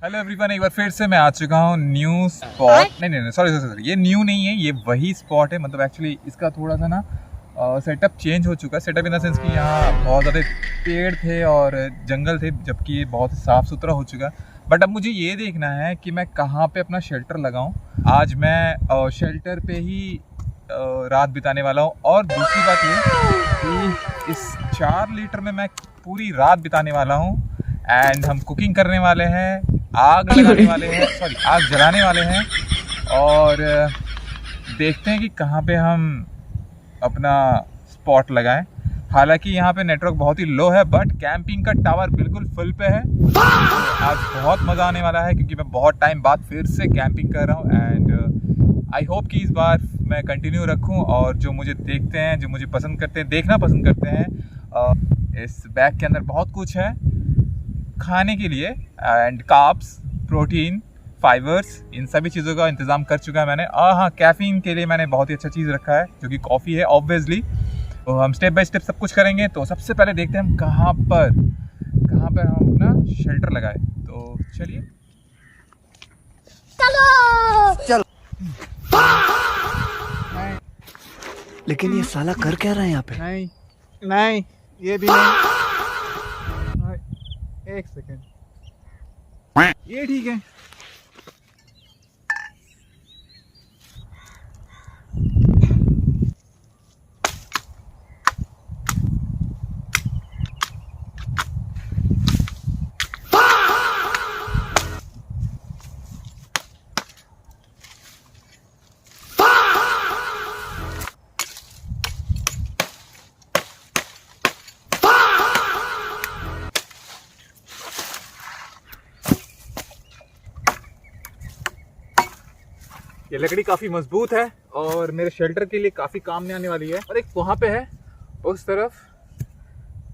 Hello everyone, एक बार फिर से मैं आ चुका हूँ न्यू स्पॉट। नहीं, सॉरी, ये न्यू नहीं है, ये वही स्पॉट है। मतलब एक्चुअली इसका थोड़ा सा ना सेटअप चेंज हो चुका है। सेटअप इन द सेंस कि यहाँ बहुत ज़्यादा पेड़ थे और जंगल थे, जबकि ये बहुत साफ़ सुथरा हो चुका है। बट अब मुझे ये देखना है कि मैं कहाँ पे अपना शेल्टर लगाऊँ। आज मैं शेल्टर पे ही रात बिताने वाला हूँ। और दूसरी बात ये कि इस 4 लीटर में मैं पूरी रात बिताने वाला हूँ। एंड हम कुकिंग करने वाले हैं, आग लगाने वाले हैं, सॉरी आग जलाने वाले हैं। और देखते हैं कि कहाँ पे हम अपना स्पॉट लगाएं। हालांकि यहाँ पे नेटवर्क बहुत ही लो है, बट कैंपिंग का टावर बिल्कुल फुल पे है। तो आज बहुत मज़ा आने वाला है, क्योंकि मैं बहुत टाइम बाद फिर से कैंपिंग कर रहा हूँ। एंड आई होप कि इस बार मैं कंटिन्यू रखूँ। और जो मुझे देखते हैं, जो मुझे पसंद करते हैं, देखना पसंद करते हैं, इस बैग के अंदर बहुत कुछ है खाने के लिए। एंड कार्ब्स, प्रोटीन, फाइबर्स, इन सभी चीज़ों का इंतज़ाम कर चुका है मैंने। और हाँ, कैफ़ीन के लिए मैंने बहुत ही अच्छा चीज़ रखा है, जो कि कॉफ़ी है ऑब्वियसली। तो हम स्टेप बाय स्टेप सब कुछ करेंगे। तो सबसे पहले देखते हैं हम कहाँ पर हम अपना शेल्टर लगाए। तो चलिए चलो। लेकिन ये साला कर क्या रहा है यहाँ पे? नहीं, ये भी नहीं। एक सेकेंड, ये ठीक है। ये लकड़ी काफ़ी मजबूत है और मेरे शेल्टर के लिए काफ़ी काम में आने वाली है। और एक वहाँ पे है उस तरफ,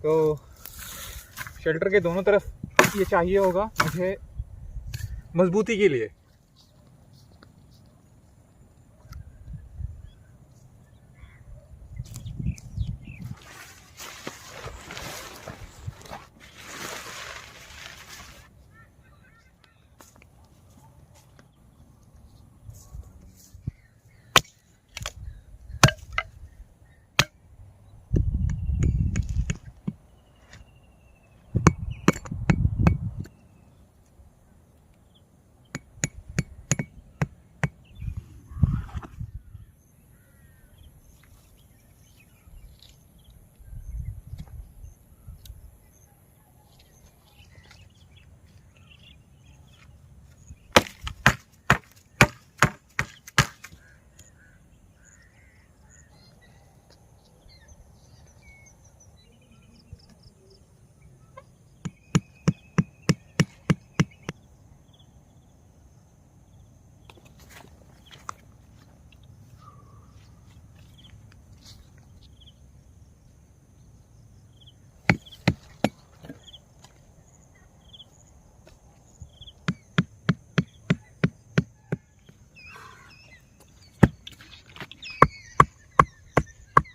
तो शेल्टर के दोनों तरफ ये चाहिए होगा मुझे मजबूती के लिए।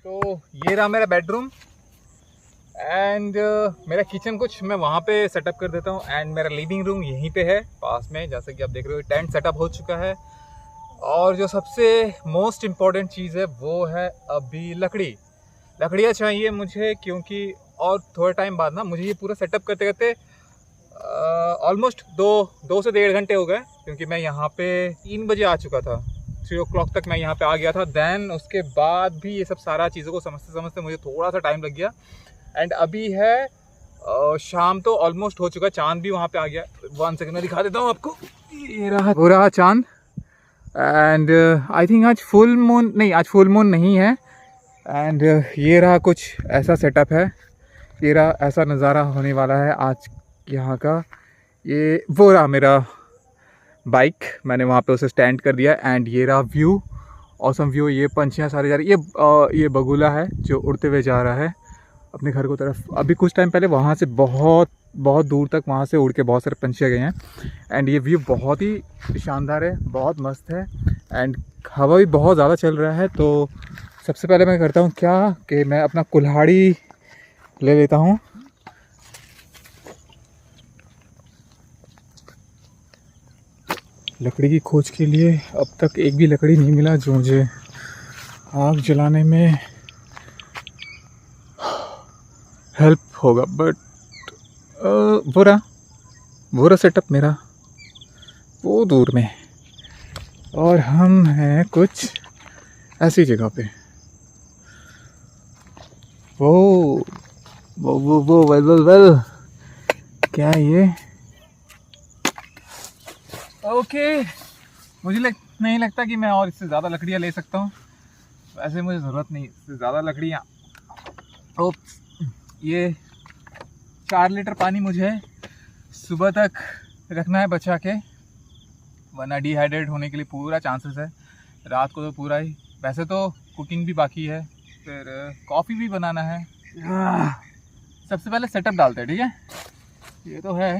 तो ये रहा मेरा बेडरूम। एंड मेरा किचन कुछ मैं वहाँ पे सेटअप कर देता हूँ। एंड मेरा लिविंग रूम यहीं पे है पास में, जैसे कि आप देख रहे हो टेंट सेटअप हो चुका है। और जो सबसे मोस्ट इम्पॉर्टेंट चीज़ है वो है अभी लकड़ियाँ चाहिए मुझे, क्योंकि और थोड़े टाइम बाद ना मुझे ये पूरा सेटअप करते करते ऑलमोस्ट दो से 1.5 घंटे हो गए, क्योंकि मैं यहाँ पे 3 बजे आ चुका था। 3 o'clock तक मैं यहाँ पे आ गया था। देन उसके बाद भी ये सब सारा चीज़ों को समझते मुझे थोड़ा सा टाइम लग गया। एंड अभी है शाम, तो ऑलमोस्ट हो चुका है। चांद भी वहाँ पे आ गया। 1 सेकंड में दिखा देता हूँ आपको। ये रहा, हो रहा चांद। एंड आई थिंक आज फुल मून नहीं है। एंड ये रहा, कुछ ऐसा सेटअप है। ये रहा, ऐसा नज़ारा होने वाला है आज यहाँ का। ये वो रहा मेरा बाइक, मैंने वहाँ पे उसे स्टैंड कर दिया। एंड ये रहा व्यू, ऑसम व्यू। ये पंछियाँ सारे जा रही, ये बगुला है जो उड़ते हुए जा रहा है अपने घर को तरफ। अभी कुछ टाइम पहले वहाँ से बहुत दूर तक वहाँ से उड़ के बहुत सारे पंछियाँ गए हैं। एंड ये व्यू बहुत ही शानदार है, बहुत मस्त है। एंड हवा भी बहुत ज़्यादा चल रहा है। तो सबसे पहले मैं करता हूँ क्या कि मैं अपना कुल्हाड़ी ले लेता हूँ। लकड़ी की खोज के लिए अब तक एक भी लकड़ी नहीं मिला जो मुझे आग जलाने में हेल्प होगा। बट वो रहा सेटअप मेरा वो दूर में, और हम हैं कुछ ऐसी जगह पे। वो वेल क्या है ये? ओके, मुझे नहीं लगता कि मैं और इससे ज़्यादा लकड़ियाँ ले सकता हूँ। वैसे मुझे ज़रूरत नहीं इससे ज़्यादा लकड़ियाँ। ओप्स, ये 4 लीटर पानी मुझे सुबह तक रखना है बचा के, वरना डिहाइड्रेट होने के लिए पूरा चांसेस है। रात को तो पूरा ही। वैसे तो कुकिंग भी बाकी है, फिर कॉफ़ी भी बनाना है। सबसे पहले सेटअप डालते हैं, ठीक है? ये तो है।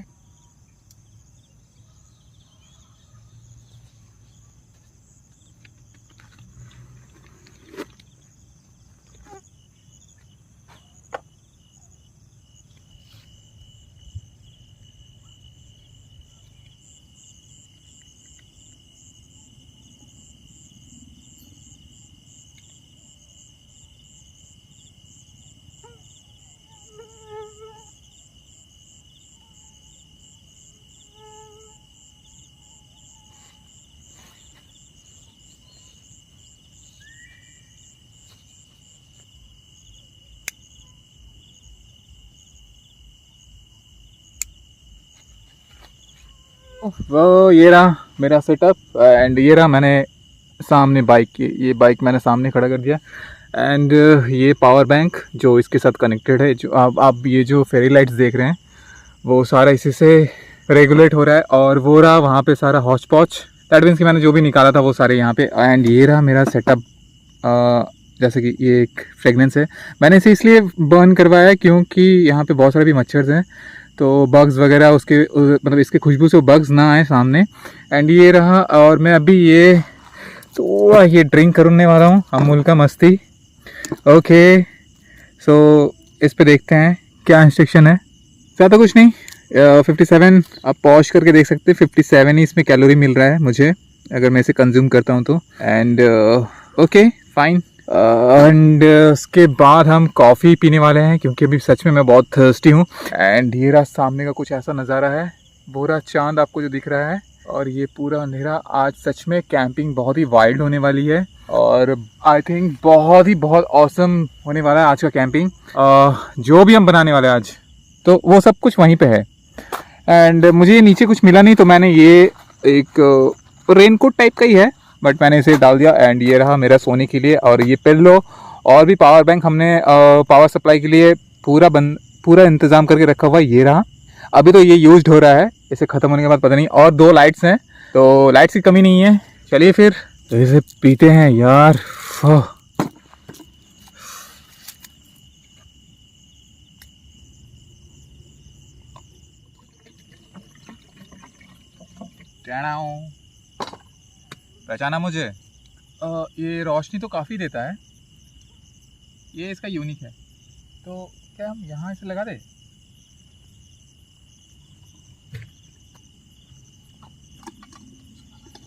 वो ये रहा मेरा सेटअप, एंड ये रहा मैंने सामने ये बाइक मैंने सामने खड़ा कर दिया। एंड ये पावर बैंक जो इसके साथ कनेक्टेड है, जो आप ये जो फेरी लाइट्स देख रहे हैं वो सारा इसी से रेगुलेट हो रहा है। और वो रहा वहाँ पे सारा हॉच पॉच, दैट मीन्स कि मैंने जो भी निकाला था वो सारे यहाँ पे। एंड ये रहा मेरा सेटअप। जैसे कि ये एक फ्रेगनेंस है, मैंने इसे इसलिए बर्न करवाया क्योंकि यहाँ पे बहुत सारे भी मच्छर हैं, तो बग्स वगैरह उसके मतलब इसके खुशबू से बग्स ना आए सामने। एंड ये रहा, और मैं अभी ये थोड़ा ये ड्रिंक करने वाला हूँ अमूल का मस्ती। ओके, सो इस पे देखते हैं क्या इंस्ट्रक्शन है। ज़्यादा कुछ नहीं, 57 आप पॉज करके देख सकते हैं। 57 ही इसमें कैलोरी मिल रहा है मुझे अगर मैं इसे कंज्यूम करता हूँ तो। And okay fine. एंड उसके बाद हम कॉफ़ी पीने वाले हैं क्योंकि अभी सच में मैं बहुत थर्स्टी हूँ। एंड ये रहा सामने का कुछ ऐसा नज़ारा है, पूरा चांद आपको जो दिख रहा है, और ये पूरा अंधेरा। आज सच में कैंपिंग बहुत ही वाइल्ड होने वाली है, और आई थिंक बहुत ऑसम होने वाला है आज का कैंपिंग। जो भी हम बनाने वाले हैं आज, तो वो सब कुछ वहीं पे है। एंड मुझे ये नीचे कुछ मिला नहीं, तो मैंने ये एक रेनकोट टाइप का ही है, बट मैंने इसे डाल दिया। एंड ये रहा मेरा सोने के लिए, और ये पिल्लो और भी पावर बैंक हमने पावर सप्लाई के लिए पूरा इंतज़ाम करके रखा हुआ है। ये रहा, अभी तो ये यूज्ड हो रहा है, इसे ख़त्म होने के बाद पता नहीं। और 2 लाइट्स हैं, तो लाइट्स की कमी नहीं है। चलिए फिर इसे पीते हैं यार। पहचाना मुझे? ये रोशनी तो काफ़ी देता है, ये इसका यूनिक है। तो क्या हम यहाँ इसे लगा दें?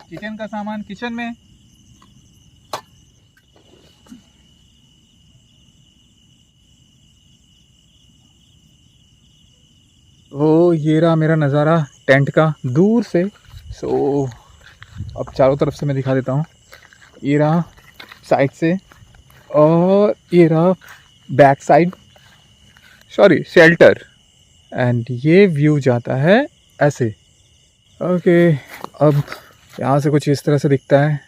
किचन का सामान किचन में। ओ ये रहा मेरा नज़ारा टेंट का दूर से। सो अब चारों तरफ से मैं दिखा देता हूँ। ये रहा साइड से, और ये रहा back side, sorry shelter. And ये व्यू जाता है ऐसे। ओके, अब यहाँ से कुछ इस तरह से दिखता है।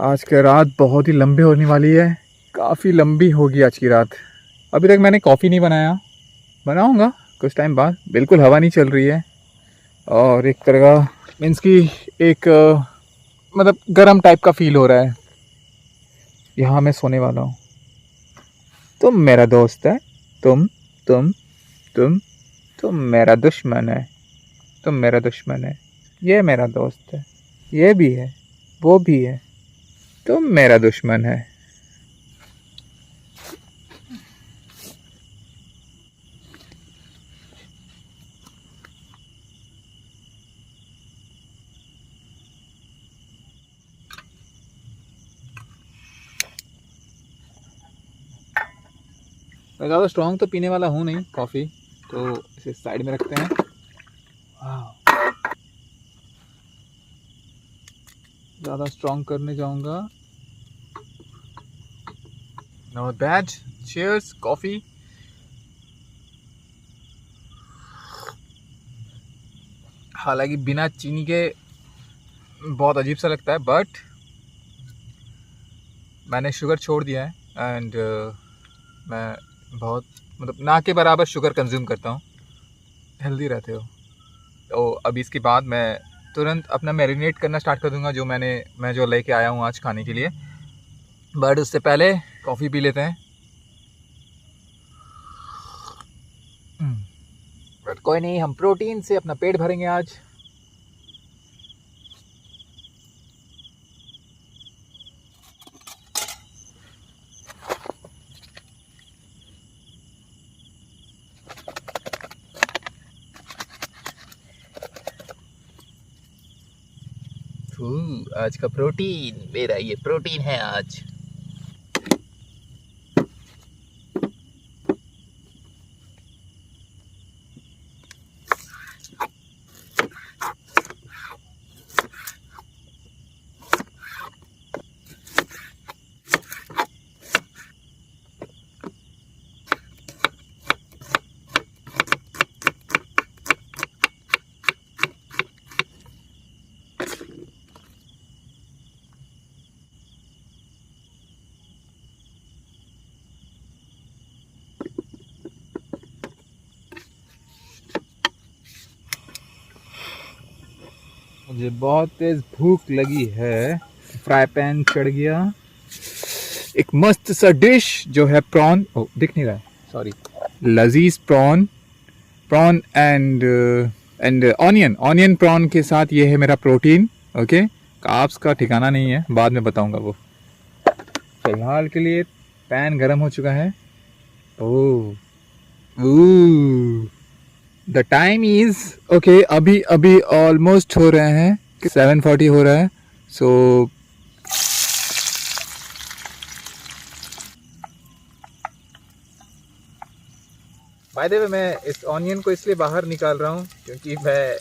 आज की रात बहुत ही लंबी होने वाली है, काफ़ी लंबी होगी आज की रात। अभी तक मैंने कॉफ़ी नहीं बनाया, बनाऊँगा कुछ टाइम बाद। बिल्कुल हवा नहीं चल रही है, और एक तरह का मीन्स कि एक मतलब गर्म टाइप का फील हो रहा है। यहाँ मैं सोने वाला हूँ। तुम मेरा दोस्त है, तुम तुम तुम तुम मेरा दुश्मन है, तुम मेरा दुश्मन है। ये मेरा दोस्त है, ये भी है, वो भी है, तुम मेरा दुश्मन है। मैं ज़्यादा स्ट्रॉन्ग तो पीने वाला हूँ नहीं कॉफ़ी, तो इसे साइड में रखते हैं। ज़्यादा स्ट्रॉन्ग करने जाऊँगा। Not bad. Cheers coffee. हालांकि बिना चीनी के बहुत अजीब सा लगता है, बट मैंने शुगर छोड़ दिया है एंड मैं बहुत मतलब ना के बराबर शुगर कंज्यूम करता हूँ। हेल्दी रहते हो। तो अभी इसके बाद मैं तुरंत अपना मैरिनेट करना स्टार्ट कर दूंगा, जो मैं जो लेके आया हूँ आज खाने के लिए। बट उससे पहले कॉफ़ी पी लेते हैं। बट कोई नहीं, हम प्रोटीन से अपना पेट भरेंगे आज। आज का प्रोटीन मेरा, ये प्रोटीन है आज। मुझे बहुत तेज भूख लगी है। फ्राई पैन चढ़ गया। एक मस्त सा डिश जो है प्रॉन, ओ दिख नहीं रहा है, सॉरी, लजीज प्रॉन एंड ऑनियन प्रॉन के साथ ये है मेरा प्रोटीन। ओके, कार्ब्स का ठिकाना नहीं है, बाद में बताऊंगा वो। फिलहाल के लिए पैन गरम हो चुका है। ओह द टाइम इज ओके, अभी ऑलमोस्ट हो रहे हैं, 7:40 हो रहा है। सो बाय द वे, मैं इस ऑनियन को इसलिए बाहर निकाल रहा हूँ क्योंकि मैं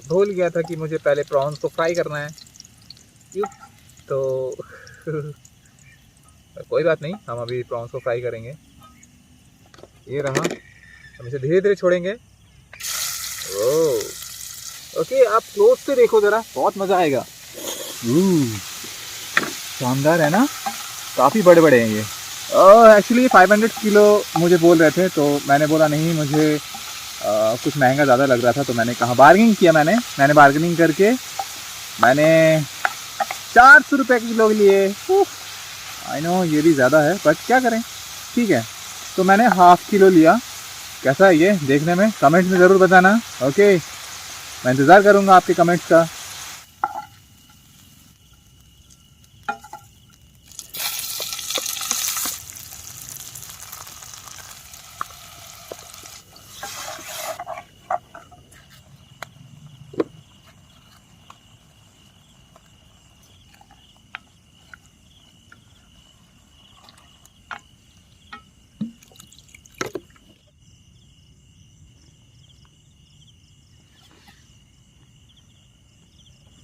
भूल गया था कि मुझे पहले प्रॉन्स को फ्राई करना है। क्यों तो कोई बात नहीं, हम अभी प्रॉन्स को फ्राई करेंगे। ये रहा, हम इसे धीरे धीरे छोड़ेंगे। ओके, आप क्लोज से देखो जरा, बहुत मजा आएगा। शानदार है ना, काफी बड़े बड़े हैं ये। एक्चुअली 500 किलो मुझे बोल रहे थे, तो मैंने बोला नहीं, मुझे कुछ महंगा ज़्यादा लग रहा था, तो मैंने कहा, बार्गेनिंग किया। मैंने बार्गेनिंग करके मैंने 400 रुपये किलो के लिए। आई नो ये भी ज़्यादा है, बट क्या करें, ठीक है। तो मैंने ½ किलो लिया। कैसा है ये देखने में, कमेंट्स में ज़रूर बताना। ओके, मैं इंतज़ार करूँगा आपके कमेंट्स का।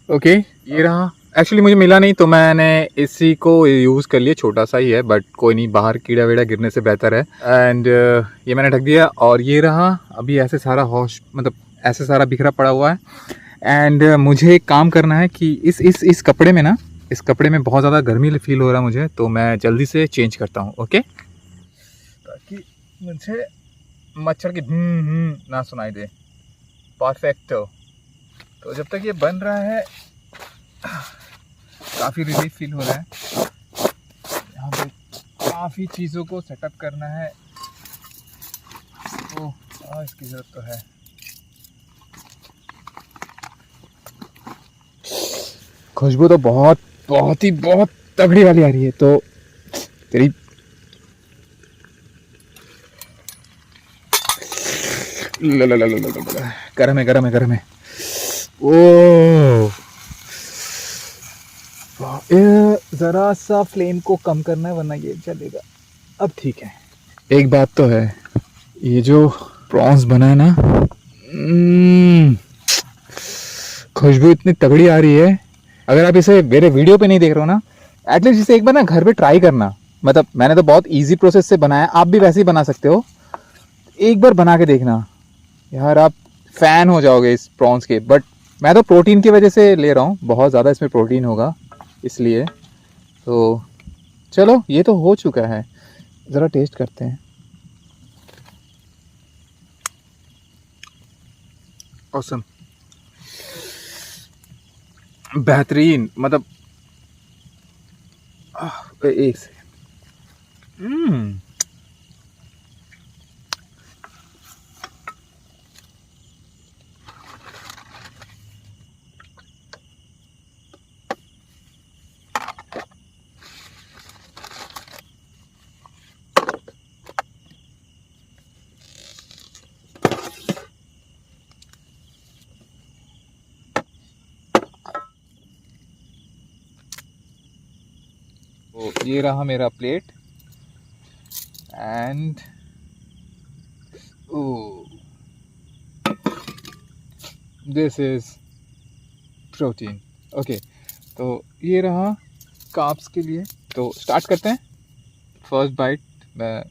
ओके, ये रहा। एक्चुअली मुझे मिला नहीं, तो मैंने इसी को यूज़ कर लिया। छोटा सा ही है, बट कोई नहीं, बाहर कीड़ा वीड़ा गिरने से बेहतर है। एंड ये मैंने ढक दिया। और ये रहा, अभी ऐसे सारा मतलब ऐसे सारा बिखरा पड़ा हुआ है। एंड मुझे एक काम करना है कि इस कपड़े में ना, इस कपड़े में बहुत ज़्यादा गर्मी फील हो रहा है मुझे, तो मैं जल्दी से चेंज करता हूँ। ओके, ताकि मुझे मच्छर की ना सुनाई दे। परफेक्टो। तो जब तक ये बन रहा है, काफ़ी रिलीफ फील हो रहा है। यहाँ पे काफ़ी चीज़ों को सेटअप करना है। ओह, इसकी ज़रूरत तो है। खुशबू तो बहुत तगड़ी वाली आ रही है। तो तेरी गरम है। ओह, ज़रा सा फ्लेम को कम करना है, वरना ये जलेगा। अब ठीक है। एक बात तो है, ये जो प्रॉन्स बना है ना, खुशबू इतनी तगड़ी आ रही है। अगर आप इसे मेरे वीडियो पे नहीं देख रहे हो ना, एटलीस्ट इसे एक बार ना घर पे ट्राई करना। मतलब मैंने तो बहुत इजी प्रोसेस से बनाया, आप भी वैसे ही बना सकते हो। एक बार बना के देखना यार, आप फैन हो जाओगे इस प्रॉन्स के। बट मैं तो प्रोटीन की वजह से ले रहा हूँ, बहुत ज़्यादा इसमें प्रोटीन होगा इसलिए। तो चलो, ये तो हो चुका है, ज़रा टेस्ट करते हैं। ऑसम, बेहतरीन। मतलब एक से तो ये रहा मेरा plate and this is protein. Okay, तो ये रहा कार्ब्स के लिए। तो स्टार्ट करते हैं। फर्स्ट बाइट मैं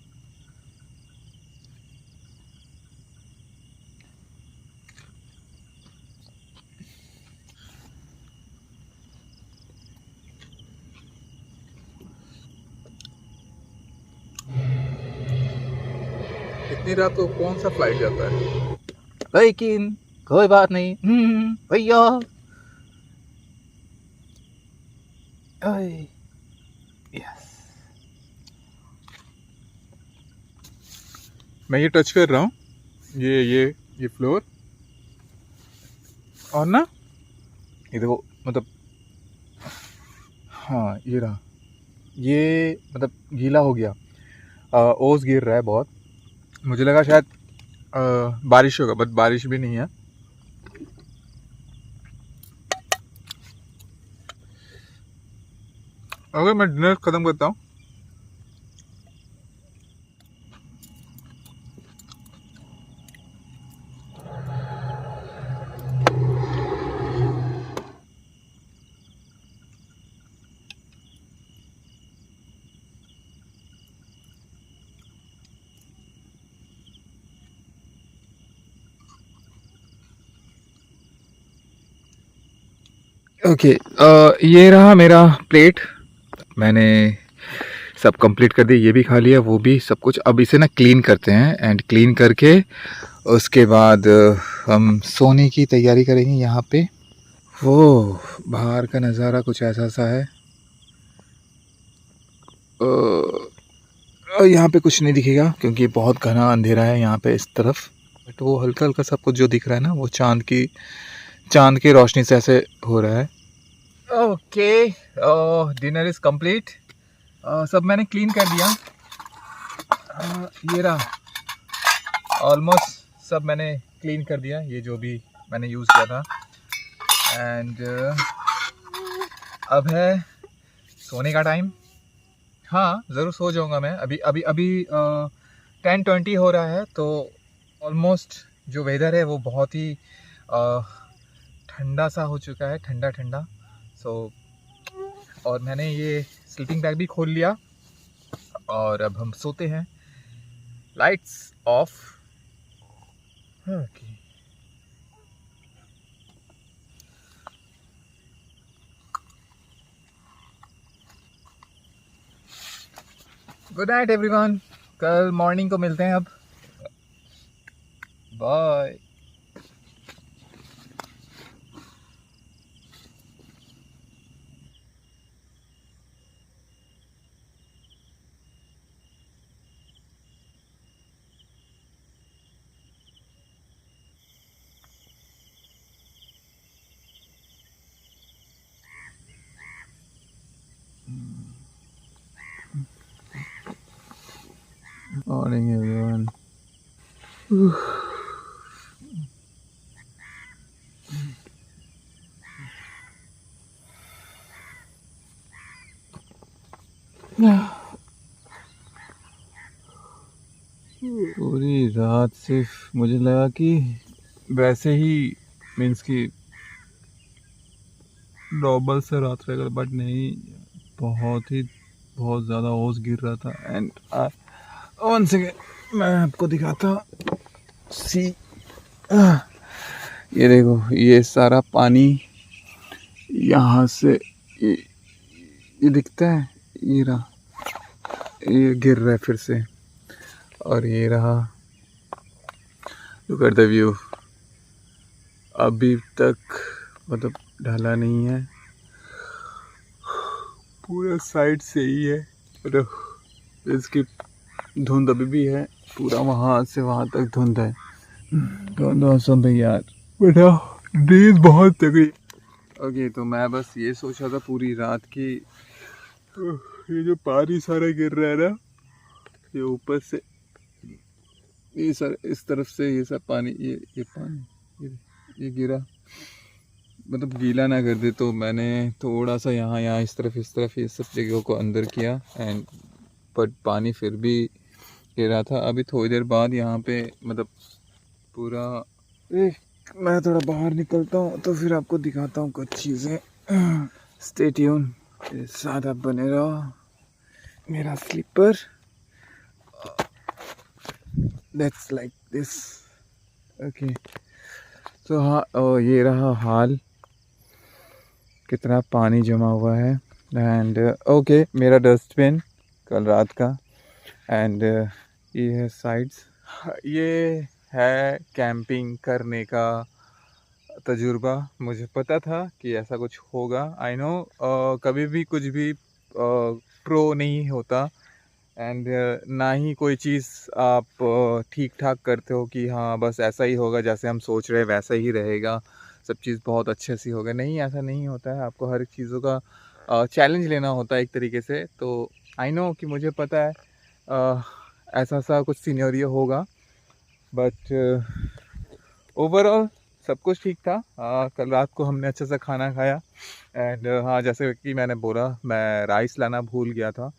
इतनी रात को कौन सा फ्लाइट जाता है, लेकिन कोई बात नहीं। भैया यस, मैं ये टच कर रहा हूँ, ये फ्लोर। और ना ये देखो, मतलब हाँ ये रहा, ये मतलब गीला हो गया। ओस गिर रहा है बहुत। मुझे लगा शायद बारिश होगा, बट बारिश भी नहीं है। अगर मैं डिनर ख़त्म करता हूँ, ओके ये रहा मेरा प्लेट। मैंने सब कंप्लीट कर दिया, ये भी खा लिया, वो भी सब कुछ। अब इसे ना क्लीन करते हैं, एंड क्लीन करके उसके बाद हम सोने की तैयारी करेंगे यहाँ पे। वो बाहर का नज़ारा कुछ ऐसा सा है। यहाँ पे कुछ नहीं दिखेगा क्योंकि बहुत घना अंधेरा है यहाँ पे इस तरफ। बट वो हल्का हल्का सब कुछ जो दिख रहा है ना, वो चांद की रोशनी से ऐसे हो रहा है। Okay, dinner is complete. सब मैंने क्लीन कर दिया। ये रहा, ऑलमोस्ट सब मैंने क्लीन कर दिया, ये जो भी मैंने यूज़ किया था। एंड अब है सोने का टाइम। हाँ, ज़रूर सो जाऊँगा मैं। अभी अभी अभी 10:20 हो रहा है, तो ऑलमोस्ट जो वेदर है वो बहुत ही ठंडा सा हो चुका है, ठंडा ठंडा। सो और मैंने ये स्लीपिंग बैग भी खोल लिया और अब हम सोते हैं। Lights off. Okay, good night everyone. कल मॉर्निंग को मिलते हैं अब। बाय। Morning everyone. पूरी रात सिर्फ मुझे लगा कि वैसे ही मीन्स कि नॉर्मल से रात रहेगा, बट नहीं, बहुत ज़्यादा ओस गिर रहा था। एंड वन सेकेंड मैं आपको दिखाता हूँ। सी ये देखो, ये सारा पानी यहाँ से ये दिखता है, ये रहा, ये गिर रहा है फिर से। और ये रहा, लुक एट द व्यू। अभी तक मतलब ढला नहीं है, पूरा साइड से ही है, मतलब इसकी धुंध अभी भी है, पूरा वहाँ से वहाँ तक धुंध है। मौसम भाई यार, बेटा नींद बहुत तगड़ी। ओके, तो मैं बस ये सोचा था पूरी रात की, ये जो पानी सारा गिर रहा है ना, ये ऊपर से ये सर इस तरफ से ये सब पानी, ये पानी ये गिरा, मतलब गीला ना कर दे, तो मैंने थोड़ा सा यहाँ इस तरफ ये सब जगहों को अंदर किया। एंड बट पानी फिर भी गिर रहा था। अभी थोड़ी देर बाद यहाँ पे मतलब पूरा मैं थोड़ा बाहर निकलता हूँ तो फिर आपको दिखाता हूँ कुछ चीज़ें। स्टे ट्यून, साथ आप बने रहो। मेरा slipper that's like this. Okay, तो हाँ, ये रहा हाल, कितना पानी जमा हुआ है। एंड ओके, मेरा डस्टबिन कल रात का। एंड ये है साइड्स, ये है कैंपिंग करने का तजुर्बा। मुझे पता था कि ऐसा कुछ होगा। आई नो कभी भी कुछ भी प्रो नहीं होता। एंड ना ही कोई चीज़ आप ठीक ठाक करते हो कि हाँ बस ऐसा ही होगा, जैसे हम सोच रहे हैं वैसा ही रहेगा, सब चीज़ बहुत अच्छे से होगा। नहीं, ऐसा नहीं होता है। आपको हर एक चीज़ों का चैलेंज लेना होता है एक तरीके से। तो आई नो कि मुझे पता है ऐसा सा कुछ सिनेरियो होगा, बट ओवरऑल सब कुछ ठीक था। कल रात को हमने अच्छा सा खाना खाया। एंड हाँ, जैसे कि मैंने बोला, मैं राइस लाना भूल गया था,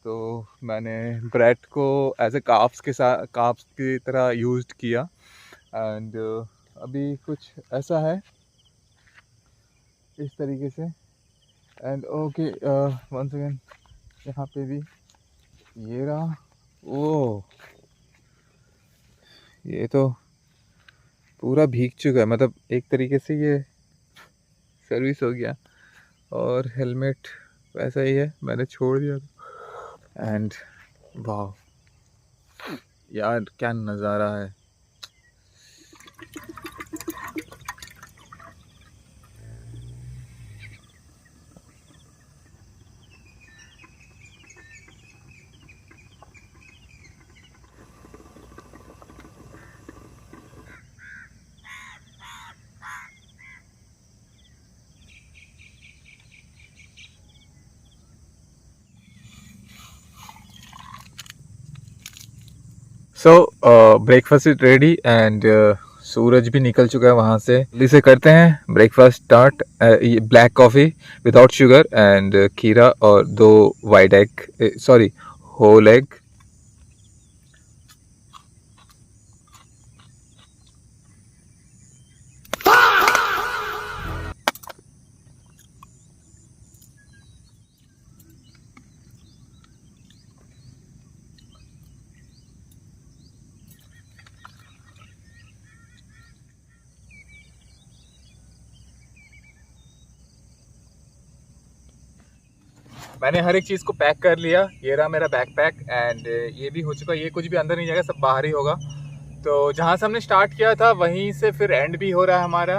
तो मैंने ब्रेड को एज ए काप्स की तरह यूज़ किया। एंड अभी कुछ ऐसा है इस तरीके से। एंड ओके, वंस अगेन यहाँ पे भी ये रहा। ओ, ये तो पूरा भीग चुका है, मतलब एक तरीके से ये सर्विस हो गया। और हेलमेट वैसा ही है, मैंने छोड़ दिया। एंड वाह यार, क्या नज़ारा है। So breakfast is ready. And सूरज भी निकल चुका है वहाँ से। जल्दी से करते हैं breakfast start. Black coffee without sugar and खीरा और 2 white egg, sorry whole egg. मैंने हर एक चीज़ को पैक कर लिया। ये रहा मेरा बैकपैक। एंड ये भी हो चुका, ये कुछ भी अंदर नहीं जाएगा, सब बाहर ही होगा। तो जहाँ से हमने स्टार्ट किया था वहीं से फिर एंड भी हो रहा है हमारा।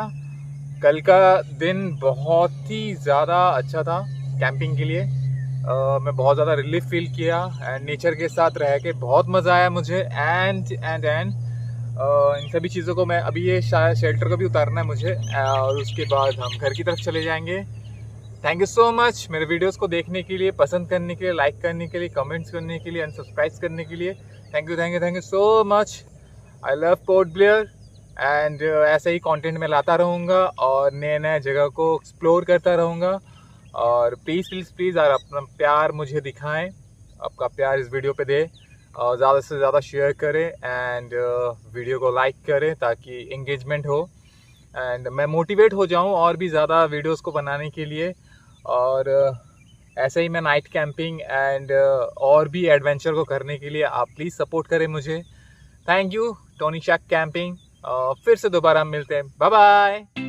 कल का दिन बहुत ही ज़्यादा अच्छा था कैंपिंग के लिए। मैं बहुत ज़्यादा रिलीफ फील किया एंड नेचर के साथ रह के बहुत मज़ा आया मुझे। एंड इन सभी चीज़ों को मैं अभी ये शेल्टर को भी उतारना है मुझे, और उसके बाद हम घर की तरफ चले जाएंगे। थैंक यू सो मच मेरे वीडियोस को देखने के लिए, पसंद करने के लिए, लाइक करने के लिए, कमेंट्स करने के लिए, एंड सब्सक्राइब करने के लिए। Thank you so much. I love port Blair. And ऐसे ही कंटेंट मैं लाता रहूँगा और नए जगह को एक्सप्लोर करता रहूँगा। और प्लीज़ यार अपना प्यार मुझे दिखाएं, आपका प्यार इस वीडियो पे दे। ज़्यादा से ज़्यादा शेयर करें एंड वीडियो को लाइक करें ताकि एंगेजमेंट हो एंड मैं मोटिवेट हो जाऊं और भी ज़्यादा वीडियोस को बनाने के लिए। और ऐसे ही मैं नाइट कैंपिंग एंड और भी एडवेंचर को करने के लिए आप प्लीज़ सपोर्ट करें मुझे। थैंक यू टोनी शैक कैंपिंग। फिर से दोबारा मिलते हैं। Bye bye.